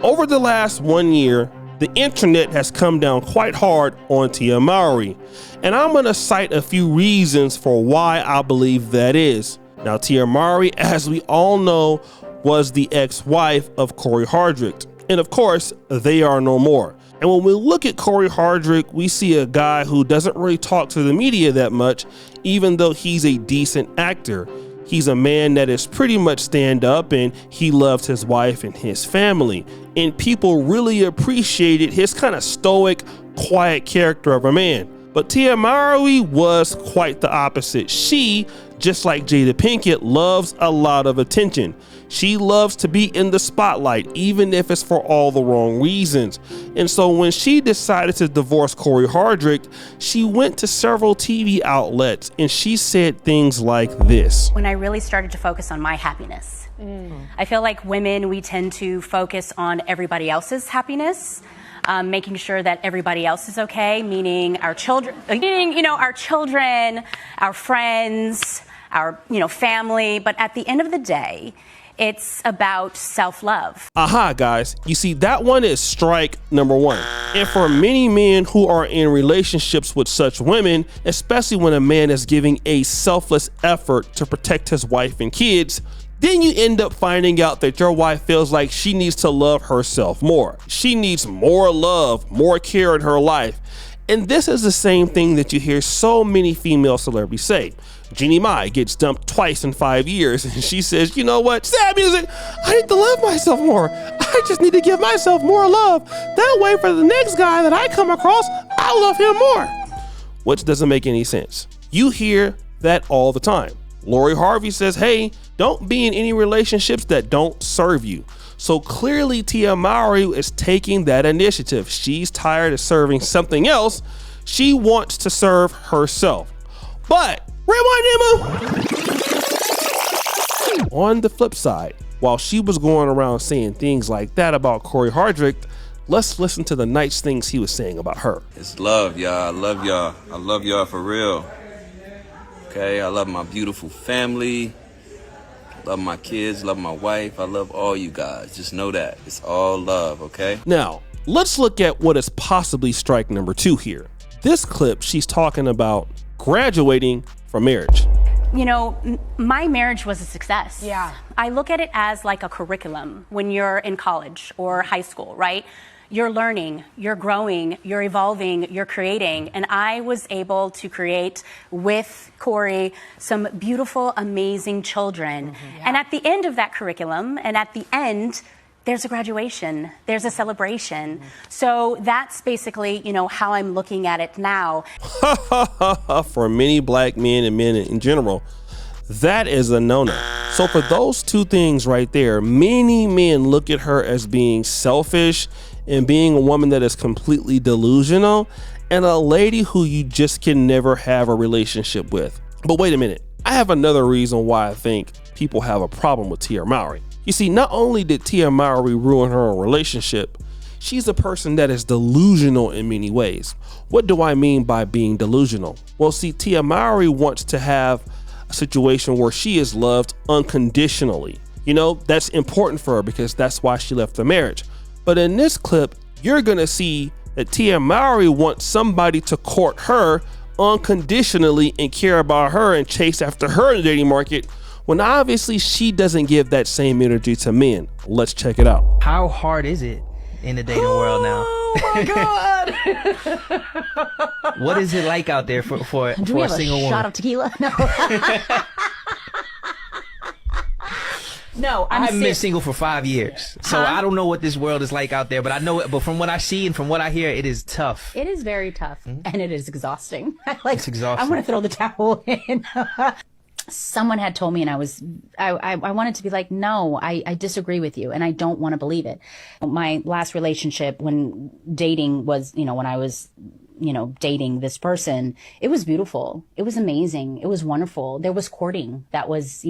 Over the last 1 year, the internet has come down quite hard on Tia Mowry, and I'm going to cite a few reasons for why I believe that is. Now, Tia Mowry, as we all know, was the ex-wife of Corey Hardrict, and of course, they are no more. And when we look at Corey Hardrict, we see a guy who doesn't really talk to the media that much, even though he's a decent actor. He's a man that is pretty much stand up, and he loves his wife and his family. And people really appreciated his kind of stoic, quiet character of a man. But Tia Mowry was quite the opposite. She, just like Jada Pinkett, loves a lot of attention. She loves to be in the spotlight, even if it's for all the wrong reasons. And so when she decided to divorce Corey Hardrict, she went to several TV outlets and she said things like this. When I really started to focus on my happiness, I feel like women, we tend to focus on everybody else's happiness. Making sure that everybody else is okay, meaning our children, our friends, our, family. But at the end of the day, it's about self-love. Aha, guys. You see, that one is strike number one. And for many men who are in relationships with such women, especially when a man is giving a selfless effort to protect his wife and kids, then you end up finding out that your wife feels like she needs to love herself more. She needs more love, more care in her life. And this is the same thing that you hear so many female celebrities say. Jeannie Mai gets dumped twice in 5 years, and she says, you know what, sad music, I need to love myself more. I just need to give myself more love. That way for the next guy that I come across, I'll love him more. Which doesn't make any sense. You hear that all the time. Lori Harvey says, hey, don't be in any relationships that don't serve you. So clearly Tia Mowry is taking that initiative. She's tired of serving something else. She wants to serve herself. But rewind, Emma. On the flip side, while she was going around saying things like that about Corey Hardrict, let's listen to the nice things he was saying about her. It's love, y'all. I love y'all. I love y'all for real. Okay, I love my beautiful family. Love my kids, love my wife. I love all you guys. Just know that. It's all love, okay? Now, let's look at what is possibly strike number 2 here. This clip, she's talking about graduating from marriage. My marriage was a success. Yeah. I look at it as like a curriculum when you're in college or high school, right? You're learning, you're growing, you're evolving, you're creating. And I was able to create with Corey some beautiful, amazing children. Yeah. And at the end of that curriculum, and at the end, there's a graduation, there's a celebration. So that's basically, how I'm looking at it now. For many black men and men in general, that is a no-no. So for those two things right there, many men look at her as being selfish and being a woman that is completely delusional and a lady who you just can never have a relationship with. But wait a minute, I have another reason why I think people have a problem with Tia Mowry. You see, not only did Tia Mowry ruin her own relationship, she's a person that is delusional in many ways. What do I mean by being delusional? Well, see, Tia Mowry wants to have a situation where she is loved unconditionally. That's important for her because that's why she left the marriage. But in this clip, you're gonna see that Tia Mowry wants somebody to court her unconditionally and care about her and chase after her in the dating market, when obviously she doesn't give that same energy to men. Let's check it out. How hard is it in the dating world now? Oh my God! What is it like out there for a single woman? Do we have a shot of tequila? No. No, I haven't been single for 5 years, so I don't know what this world is like out there. But I know, but from what I see and from what I hear, it is tough. It is very tough, and it is exhausting. It's exhausting. I want to throw the towel in. Someone had told me, and I wanted to be like, no, I disagree with you, and I don't want to believe it. My last relationship, when dating was, when I was, dating this person, it was beautiful. It was amazing. It was wonderful. There was courting that was,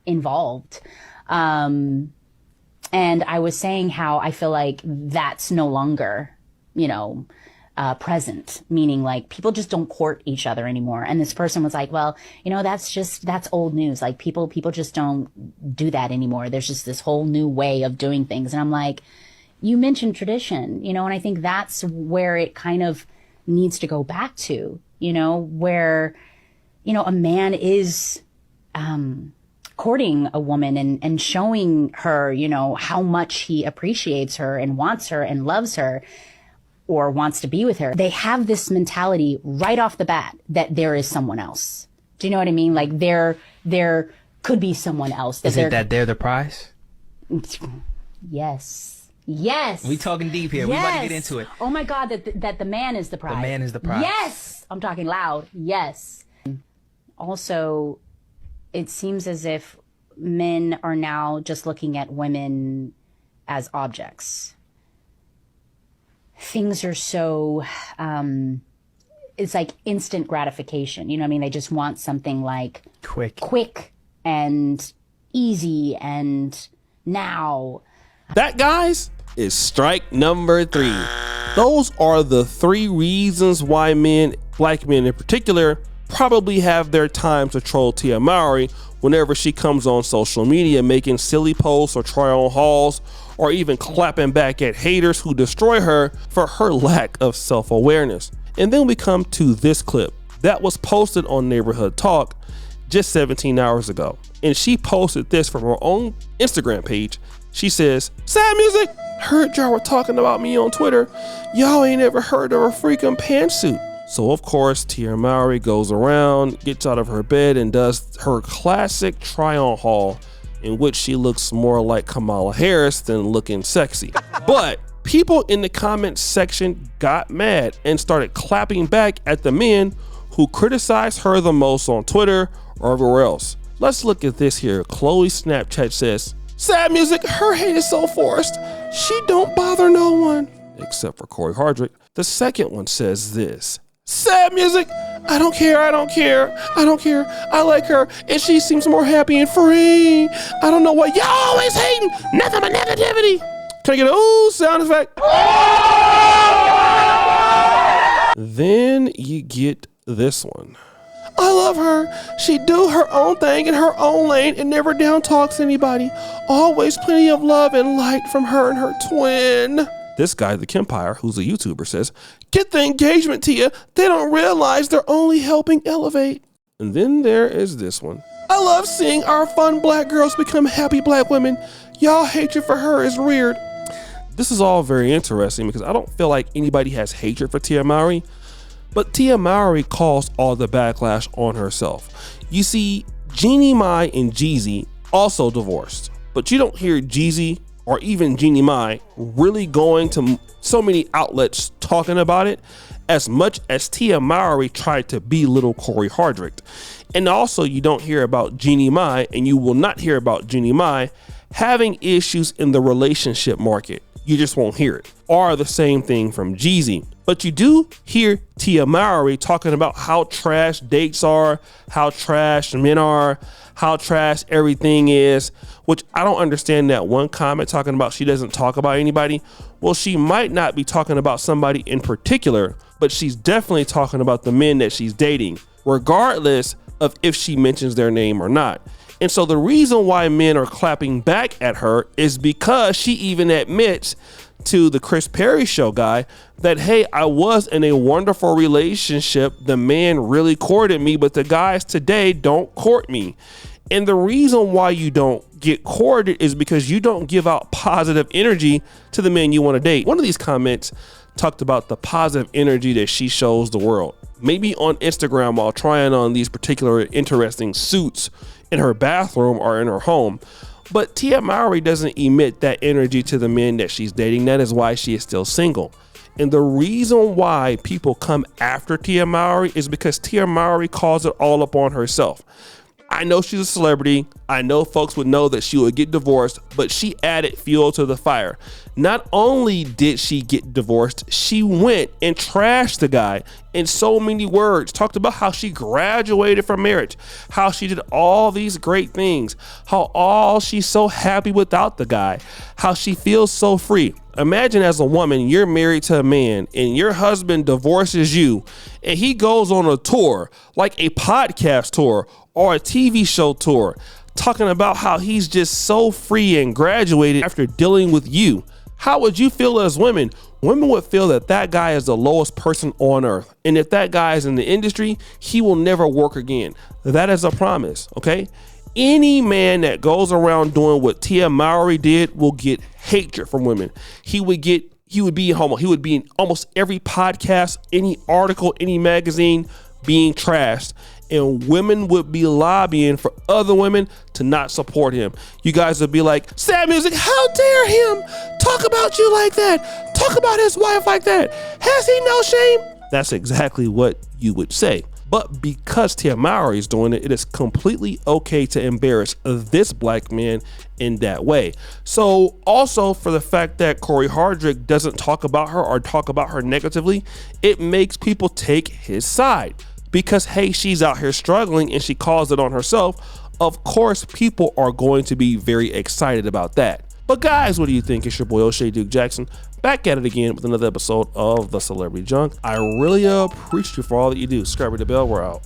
involved. And I was saying how I feel like that's no longer, present, meaning like people just don't court each other anymore. And this person was like, well, that's old news. Like people just don't do that anymore. There's just this whole new way of doing things. And I'm like, You mentioned tradition, and I think that's where it kind of needs to go back to, where, a man is courting a woman and showing her, how much he appreciates her and wants her and loves her or wants to be with her. They have this mentality right off the bat that there is someone else. Do you know what I mean? Like there could be someone else. Is it that they're the prize? Yes. We talking deep here. Yes. We about to get into it. Oh my God, that the man is the prize. The man is the prize. Yes. I'm talking loud. Yes. Also, it seems as if men are now just looking at women as objects. Things are so, it's like instant gratification. You know what I mean? They just want something like quick and easy and now. That, guys, is strike number 3. Those are the 3 reasons why men, black men in particular, probably have their time to troll Tia Mowry whenever she comes on social media making silly posts or try on hauls or even clapping back at haters who destroy her for her lack of self-awareness. And then we come to this clip that was posted on Neighborhood Talk just 17 hours ago. And she posted this from her own Instagram page. She says, "Sad music, heard y'all were talking about me on Twitter. Y'all ain't ever heard of a freaking pantsuit." So of course, Tia Mowry goes around, gets out of her bed and does her classic try-on haul in which she looks more like Kamala Harris than looking sexy. But people in the comments section got mad and started clapping back at the men who criticized her the most on Twitter or everywhere else. Let's look at this here. Chloe's Snapchat says, "Sad music, her hate is so forced. She don't bother no one." Except for Corey Hardrick. The second one says this. "Sad music, I don't care. I like her and she seems more happy and free. I don't know why y'all always hating. Nothing but negativity." Can I get a ooh sound effect? Then you get this one. "I love her. She do her own thing in her own lane and never down talks anybody. Always plenty of love and light from her and her twin." This guy, the Kempire, who's a YouTuber, says, "Get the engagement, Tia. They don't realize they're only helping elevate." And then there is this one. "I love seeing our fun black girls become happy black women. Y'all hatred for her is weird." This is all very interesting because I don't feel like anybody has hatred for Tia Mowry, but Tia Mowry caused all the backlash on herself. You see, Jeannie Mai and Jeezy also divorced, but you don't hear Jeezy or even Jeannie Mai really going to so many outlets talking about it as much as Tia Mowry tried to belittle Corey Hardrick. And also you don't hear about Jeannie Mai, and you will not hear about Jeannie Mai having issues in the relationship market. You just won't hear it. Or the same thing from Jeezy. But you do hear Tia Mowry talking about how trash dates are, how trash men are, how trash everything is, which I don't understand that one comment talking about she doesn't talk about anybody. Well, she might not be talking about somebody in particular, but she's definitely talking about the men that she's dating, regardless of if she mentions their name or not. And so the reason why men are clapping back at her is because she even admits to the Chris Perry show guy that, "Hey, I was in a wonderful relationship. The man really courted me, but the guys today don't court me." And the reason why you don't get courted is because you don't give out positive energy to the men you want to date. One of these comments talked about the positive energy that she shows the world, maybe on Instagram while trying on these particular interesting suits in her bathroom or in her home. But Tia Mowry doesn't emit that energy to the men that she's dating. That is why she is still single. And the reason why people come after Tia Mowry is because Tia Mowry calls it all up on herself. I know she's a celebrity. I know folks would know that she would get divorced, but she added fuel to the fire. Not only did she get divorced, she went and trashed the guy in so many words, talked about how she graduated from marriage, how she did all these great things, how she's so happy without the guy, how she feels so free. Imagine as a woman, you're married to a man and your husband divorces you and he goes on a tour, like a podcast tour or a TV show tour, talking about how he's just so free and graduated after dealing with you. How would you feel as women? Women would feel that that guy is the lowest person on earth. And if that guy is in the industry, he will never work again. That is a promise, okay? Any man that goes around doing what Tia Mowry did will get hatred from women. He would be in almost every podcast, any article, any magazine being trashed. And women would be lobbying for other women to not support him. You guys would be like, Sad Music, how dare him talk about you like that? Talk about his wife like that. Has he no shame? That's exactly what you would say. But because Tia Mowry is doing it, it is completely okay to embarrass this black man in that way. So also for the fact that Corey Hardrick doesn't talk about her or talk about her negatively, it makes people take his side. Because, hey, she's out here struggling and she calls it on herself. Of course, people are going to be very excited about that. But guys, what do you think? It's your boy O'Shea Duke Jackson, back at it again with another episode of The Celebrity Junk. I really appreciate you for all that you do. Subscribe to the bell. We're out.